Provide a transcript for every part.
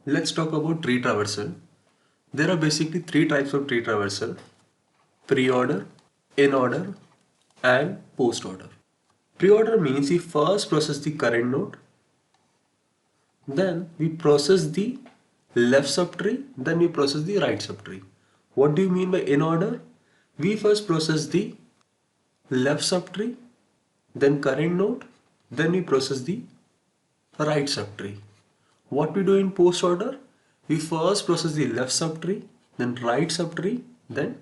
Let's talk about tree traversal. There are basically three types of tree traversal: pre-order, in-order, and post-order. Pre-order means we first process the current node, then we process the left subtree, then we process the right subtree. What do you mean by in-order? We first process the left subtree, then current node, then we process the right subtree. What we do in post order? We first process the left subtree, then right subtree, then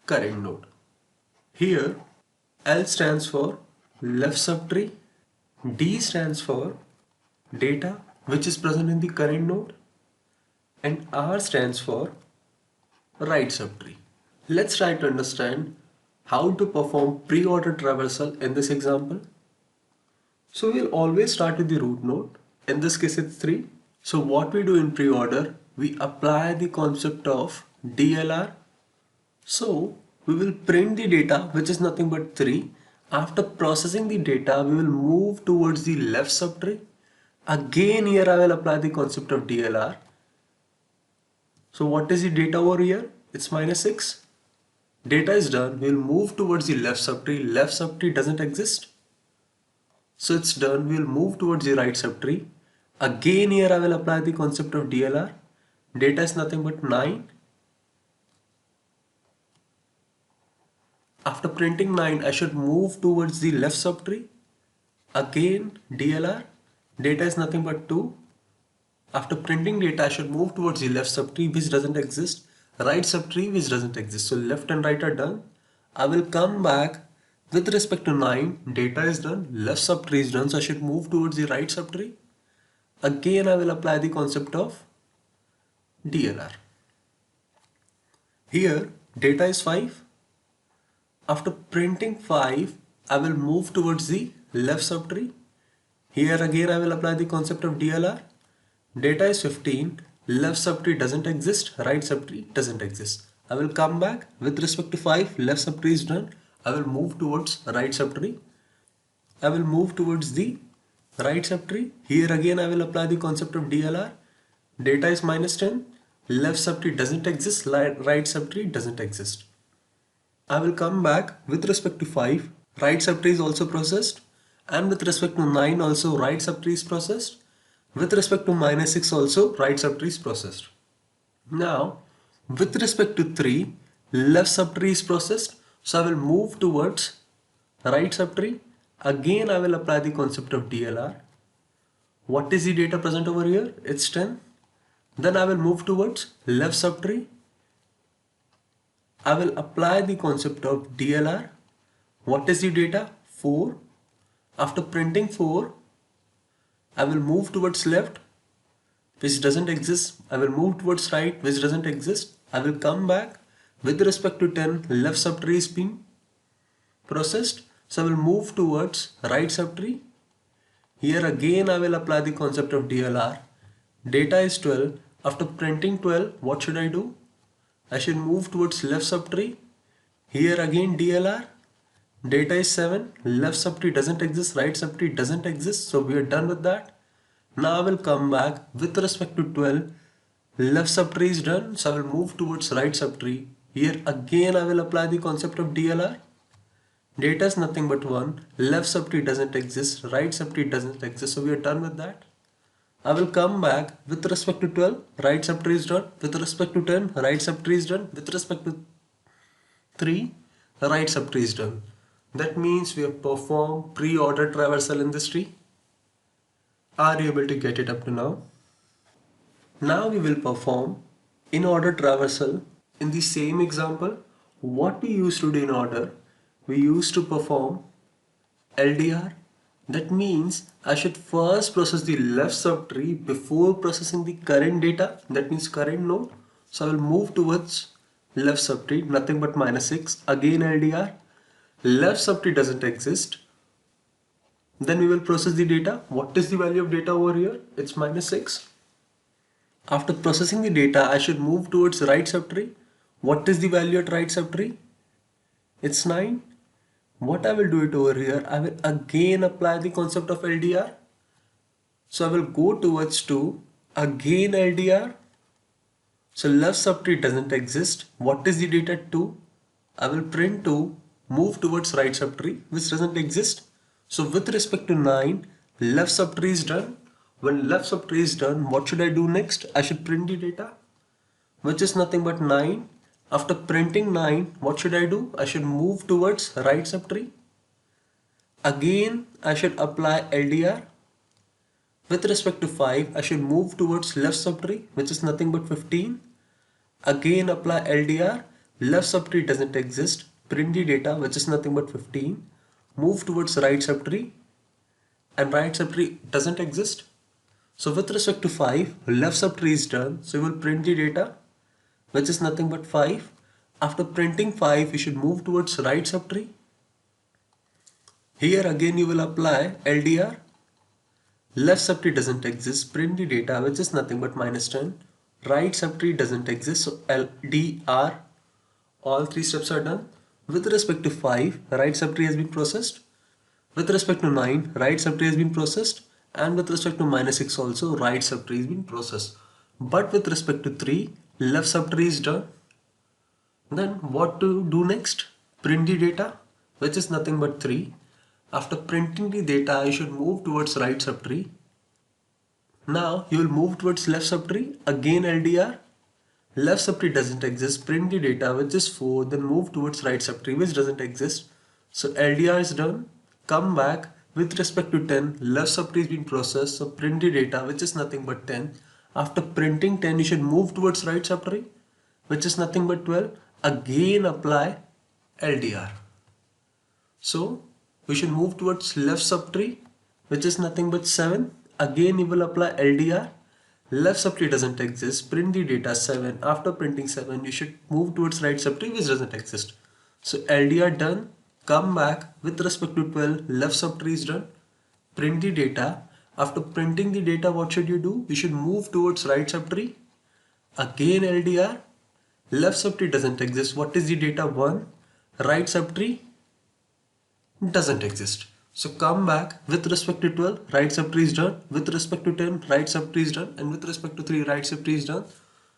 current node. Here L stands for left subtree, D stands for data which is present in the current node, and R stands for right subtree. Let's try to understand how to perform pre-order traversal in this example. So we'll always start with the root node. In this case it's 3. So what we do in pre-order, we apply the concept of DLR. So we will print the data which is nothing but 3. After processing the data, we will move towards the left subtree. Again here I will apply the concept of DLR. So what is the data over here? It's -6. Data is done. We will move towards the left subtree. Left subtree doesn't exist. So it's done. We will move towards the right subtree. Again here I will apply the concept of DLR. Data is nothing but 9. After printing 9, I should move towards the left subtree. Again DLR. Data is nothing but 2. After printing data, I should move towards the left subtree which doesn't exist. Right subtree which doesn't exist. So left and right are done. I will come back with respect to 9. Data is done. Left subtree is done. So I should move towards the right subtree. Again I will apply the concept of DLR. Here data is 5. After printing 5, I will move towards the left subtree. Here again I will apply the concept of DLR. Data is 15. Left subtree doesn't exist. Right subtree doesn't exist. I will come back with respect to 5. Left subtree is done. I will move towards right subtree. I will move towards the right subtree. Here again I will apply the concept of DLR. Data is -10. Left subtree doesn't exist. Right subtree doesn't exist. I will come back with respect to 5. Right subtree is also processed. And with respect to 9 also right subtree is processed. With respect to -6 also right subtree is processed. Now with respect to 3, left subtree is processed. So I will move towards right subtree. Again I will apply the concept of DLR. What is the data present over here? It's 10. Then I will move towards left subtree. I will apply the concept of DLR. What is the data? 4. After printing 4, I will move towards left which doesn't exist. I will move towards right which doesn't exist. I will come back with respect to 10. Left subtree is being processed. So I will move towards right subtree. Here again I will apply the concept of DLR. Data is 12. After printing 12, what should I do? I should move towards left subtree. Here again DLR. Data is 7. Left subtree doesn't exist. Right subtree doesn't exist. So we are done with that. Now I will come back with respect to 12. Left subtree is done. So I will move towards right subtree. Here again I will apply the concept of DLR. Data is nothing but 1. Left subtree doesn't exist. Right subtree doesn't exist. So we are done with that. I will come back with respect to 12. Right subtree is done. With respect to 10. Right subtree is done. With respect to 3. Right subtree is done. That means we have performed pre-order traversal in this tree. Are you able to get it up to now? Now we will perform in-order traversal in the same example. What we used to do in order, we used to perform LDR. That means I should first process the left subtree before processing the current data. That means current node. So I will move towards left subtree, nothing but -6. Again LDR. Left subtree doesn't exist. Then we will process the data. What is the value of data over here? It's -6. After processing the data, I should move towards right subtree. What is the value at right subtree? It's 9. What I will do it over here, I will again apply the concept of LDR. So I will go towards 2. again LDR. So left subtree doesn't exist. What is the data 2? I will print 2, move towards right subtree, which doesn't exist. So with respect to 9, left subtree is done. When left subtree is done, what should I do next? I should print the data, which is nothing but 9. After printing 9, what should I do? I should move towards right subtree. Again, I should apply LDR. With respect to 5, I should move towards left subtree, which is nothing but 15. Again, apply LDR. Left subtree doesn't exist. Print the data, which is nothing but 15. Move towards right subtree, and right subtree doesn't exist. So with respect to 5, left subtree is done. So you will print the data, which is nothing but 5. After printing 5, you should move towards right subtree. Here again you will apply LDR. Left subtree doesn't exist. Print the data, which is nothing but -10. Right subtree doesn't exist. So LDR. All 3 steps are done. With respect to 5, right subtree has been processed. With respect to 9, right subtree has been processed. And with respect to -6 also, right subtree has been processed. But with respect to 3, left subtree is done. Then what to do next? Print the data, which is nothing but 3. After printing the data, you should move towards right subtree. Now you will move towards left subtree. Again LDR. Left subtree doesn't exist. Print the data, which is 4. Then move towards right subtree, which doesn't exist. So LDR is done. Come back. With respect to 10, left subtree is being processed. So print the data, which is nothing but 10. After printing 10, you should move towards right subtree, which is nothing but 12. Again apply LDR. So we should move towards left subtree, which is nothing but 7. Again you will apply LDR. Left subtree doesn't exist. Print the data 7. After printing 7, you should move towards right subtree, which doesn't exist. So LDR done. Come back. With respect to 12, left subtree is done. Print the data. After printing the data, what should you do? You should move towards right subtree. Again LDR. Left subtree doesn't exist. What is the data? 1. Right subtree doesn't exist. So come back. With respect to 12, right subtree is done. With respect to 10, right subtree is done. And with respect to 3, right subtree is done.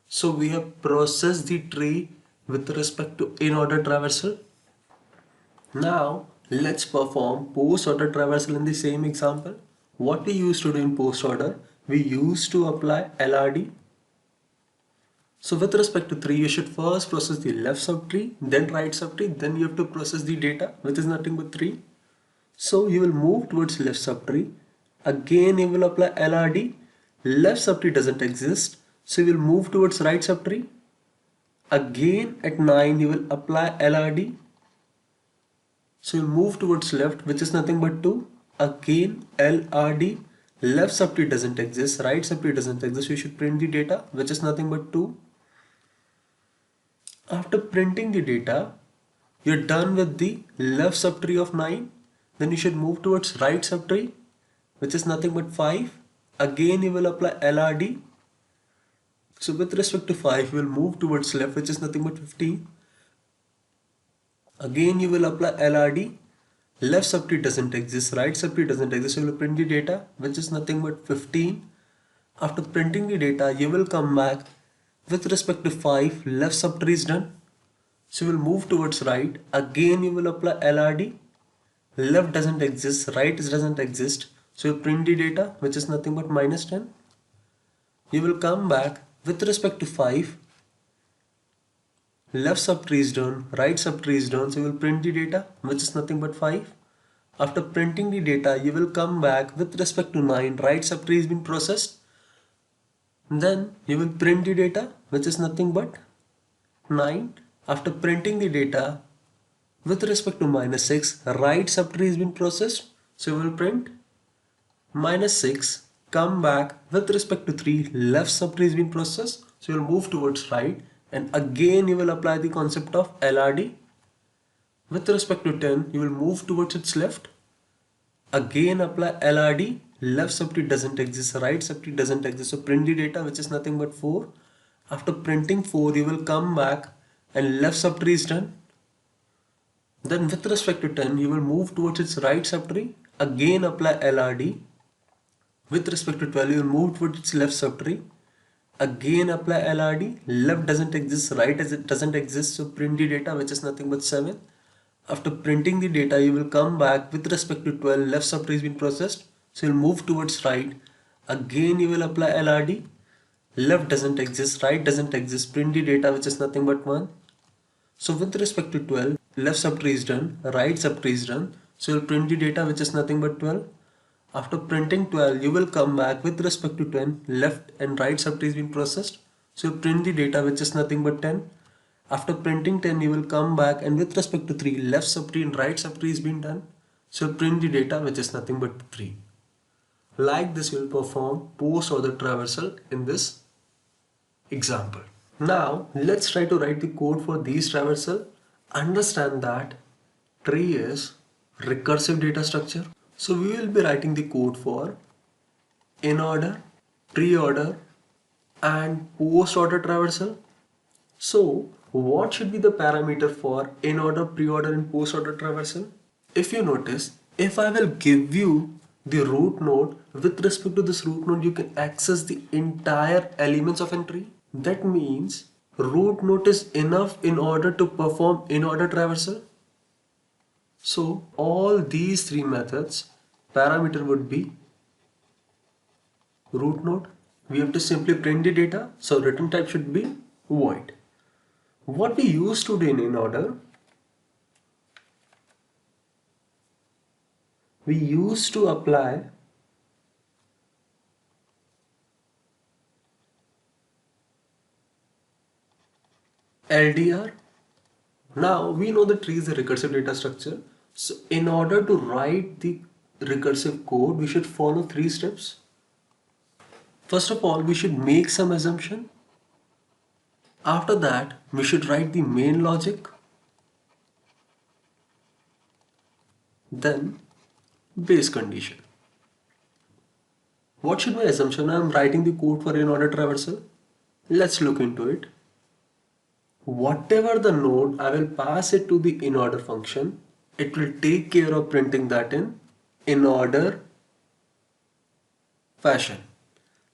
So we have processed the tree with respect to in-order traversal. Now let's perform post-order traversal in the same example. What we used to do in post-order, we used to apply LRD. So with respect to 3, you should first process the left subtree, then right subtree, then you have to process the data, which is nothing but 3. So you will move towards left subtree. Again you will apply LRD. Left subtree doesn't exist. So you will move towards right subtree. Again at 9 you will apply LRD. So you'll move towards left, which is nothing but 2. Again LRD. Left subtree doesn't exist. Right subtree doesn't exist. You should print the data, which is nothing but 2. After printing the data, you're done with the left subtree of 9. Then you should move towards right subtree, which is nothing but 5. Again you will apply LRD. So with respect to 5, you will move towards left, which is nothing but 15. Again you will apply LRD. Left subtree doesn't exist, right subtree doesn't exist. So you will print the data, which is nothing but 15. After printing the data, you will come back. With respect to 5, left subtree is done. So you will move towards right. Again you will apply LRD. Left doesn't exist, right doesn't exist. So you print the data, which is nothing but -10. You will come back. With respect to 5, left subtree is done, right subtree is done. So you will print the data, which is nothing but 5. After printing the data, you will come back. With respect to 9, right subtree has been processed. Then you will print the data, which is nothing but 9. After printing the data, with respect to -6, right subtree has been processed. So you will print -6. Come back. With respect to 3, left subtree has been processed. So you will move towards right. And again you will apply the concept of LRD. With respect to 10, you will move towards its left. Again apply LRD. Left subtree doesn't exist, right subtree doesn't exist. So print the data, which is nothing but 4. After printing 4, you will come back and left subtree is done. Then with respect to 10, you will move towards its right subtree. Again apply LRD. With respect to 12, you will move towards its left subtree. Again apply LRD. Left doesn't exist, right as it doesn't exist, so print the data, which is nothing but 7. After printing the data, you will come back with respect to 12, left subtree has been processed, so you'll move towards right. Again you will apply LRD. Left doesn't exist, right doesn't exist, print the data, which is nothing but 1. So with respect to 12, left subtree is done, right subtree is done, so you'll print the data, which is nothing but 12. After printing 12, you will come back with respect to 10, left and right subtree has been processed, so you print the data, which is nothing but 10. After printing 10, you will come back and with respect to 3, left subtree and right subtree is being done, so you print the data, which is nothing but 3. Like this, you will perform post order traversal in this example. Now let's try to write the code for these traversal. Understand that tree is recursive data structure. So we will be writing the code for in order, pre-order and post-order traversal. So what should be the parameter for in order, pre-order and post-order traversal? If you notice, if I will give you the root node, with respect to this root node, you can access the entire elements of an tree. That means root node is enough in order to perform in order traversal. So all these three methods, parameter would be root node. We have to simply print the data. So return type should be void. What we used to do in order, we used to apply LDR. Now we know the tree is a recursive data structure. So in order to write the recursive code, we should follow 3 steps. First of all, we should make some assumption. After that, we should write the main logic. Then base condition. What should my assumption? I am writing the code for in order traversal. Let's look into it. Whatever the node, I will pass it to the in order function. It will take care of printing that in order fashion.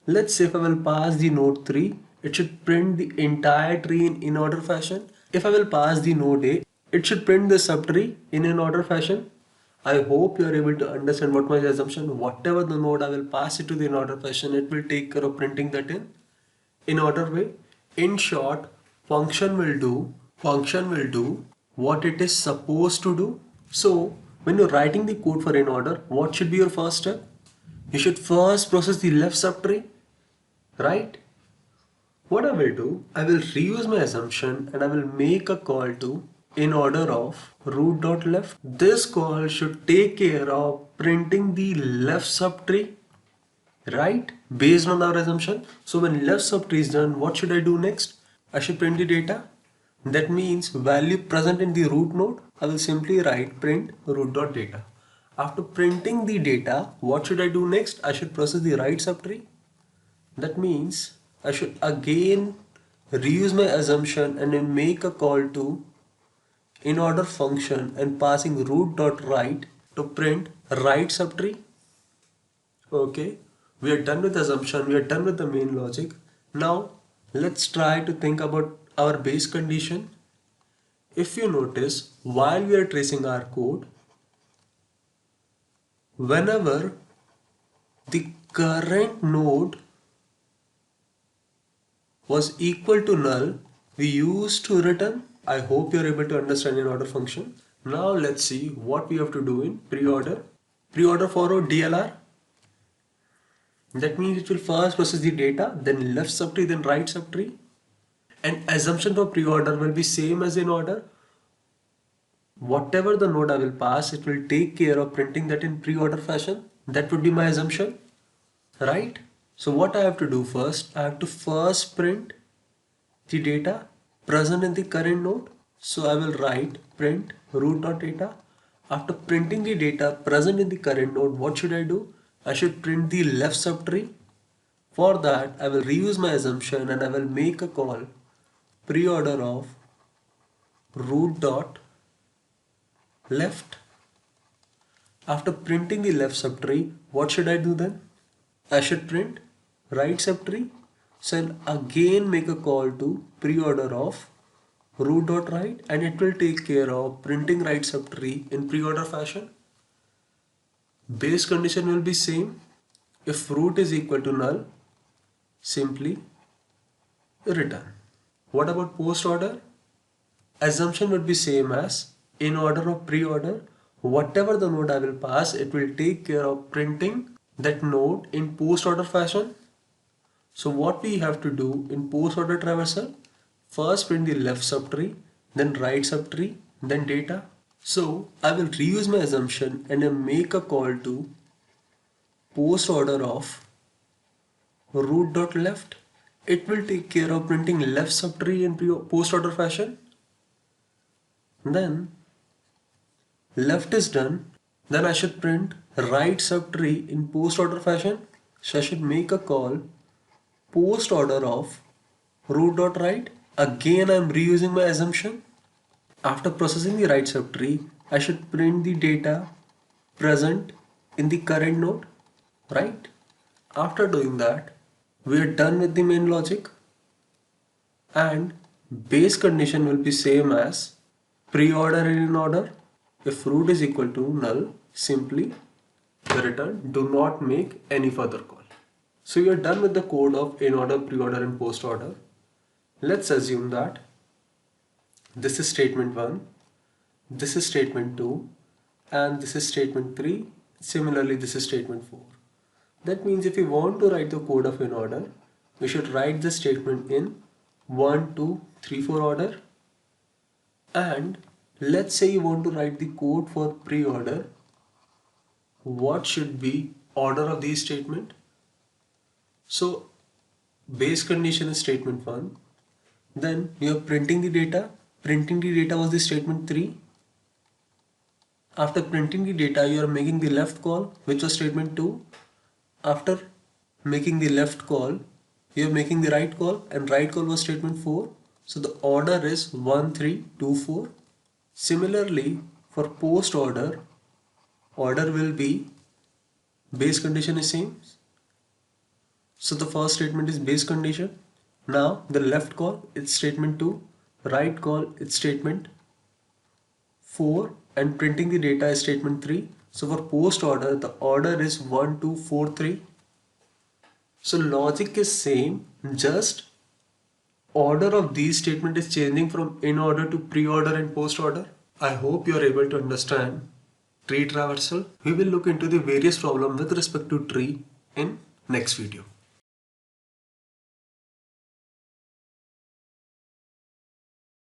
Let's say if I will pass the node 3, it should print the entire tree in order fashion. If I will pass the node A, it should print the subtree in an order fashion. I hope you are able to understand what my assumption. Whatever the node, I will pass it to the in order fashion. It will take care of printing that in order way. In short, function will do what it is supposed to do. So when you're writing the code for in order, what should be your first step? You should first process the left subtree, right? What I will do, I will reuse my assumption and I will make a call to in order of root.left. This call should take care of printing the left subtree, right? Based on our assumption. So when left subtree is done, what should I do next? I should print the data. That means value present in the root node. I will simply write print root.data. After printing the data, what should I do next? I should process the right subtree. That means I should again reuse my assumption and then make a call to in order function and passing root.right to print right subtree. Okay, we are done with assumption, we are done with the main logic. Now let's try to think about our base condition. If you notice, while we are tracing our code, whenever the current node was equal to null, we used to return. I hope you are able to understand in order function. Now let's see what we have to do in pre-order. Pre-order forward DLR. That means it will first process the data, then left subtree, then right subtree. And assumption for pre-order will be same as in order. Whatever the node I will pass, it will take care of printing that in pre-order fashion. That would be my assumption, right? So what I have to do first, I have to first print the data present in the current node. So I will write print root.data. After printing the data present in the current node, what should I do? I should print the left subtree. For that, I will reuse my assumption and I will make a call pre-order of root.left. After printing the left subtree, what should I do then? I should print right subtree. So I'll again make a call to pre-order of root.write, and it will take care of printing right subtree in pre-order fashion. Base condition will be same. If root is equal to null, simply return. What about post order? Assumption would be same as in order or pre-order. Whatever the node I will pass, it will take care of printing that node in post order fashion. So what we have to do in post order traversal, first print the left subtree, then right subtree, then data. So I will reuse my assumption and then make a call to post order of root.left. It will take care of printing left subtree in post order fashion. Then left is done. Then I should print right subtree in post order fashion. So I should make a call post order of root.write. Again I am reusing my assumption. After processing the right subtree, I should print the data present in the current node, right? After doing that, we are done with the main logic, and base condition will be same as pre-order and in order. If root is equal to null, simply return, do not make any further call. So you are done with the code of in order, pre-order and post order. Let's assume that this is statement 1, this is statement 2, and this is statement 3. Similarly, this is statement 4. That means if we want to write the code of in order, we should write the statement in 1, 2, 3, 4 order. And let's say you want to write the code for pre-order. What should be order of these statement? So base condition is statement 1. Then you are printing the data. Printing the data was the statement 3. After printing the data, you are making the left call, which was statement 2. After making the left call, you are making the right call, and right call was statement 4. So the order is 1, 3, 2, 4. Similarly, for post order, order will be base condition is same. So the first statement is base condition. Now the left call, it's statement 2. Right call, it's statement 4. And printing the data is statement 3. So for post order, the order is 1, 2, 4, 3. So logic is same, just order of these statement is changing from in order to pre-order and post order. I hope you are able to understand tree traversal. We will look into the various problems with respect to tree in next video.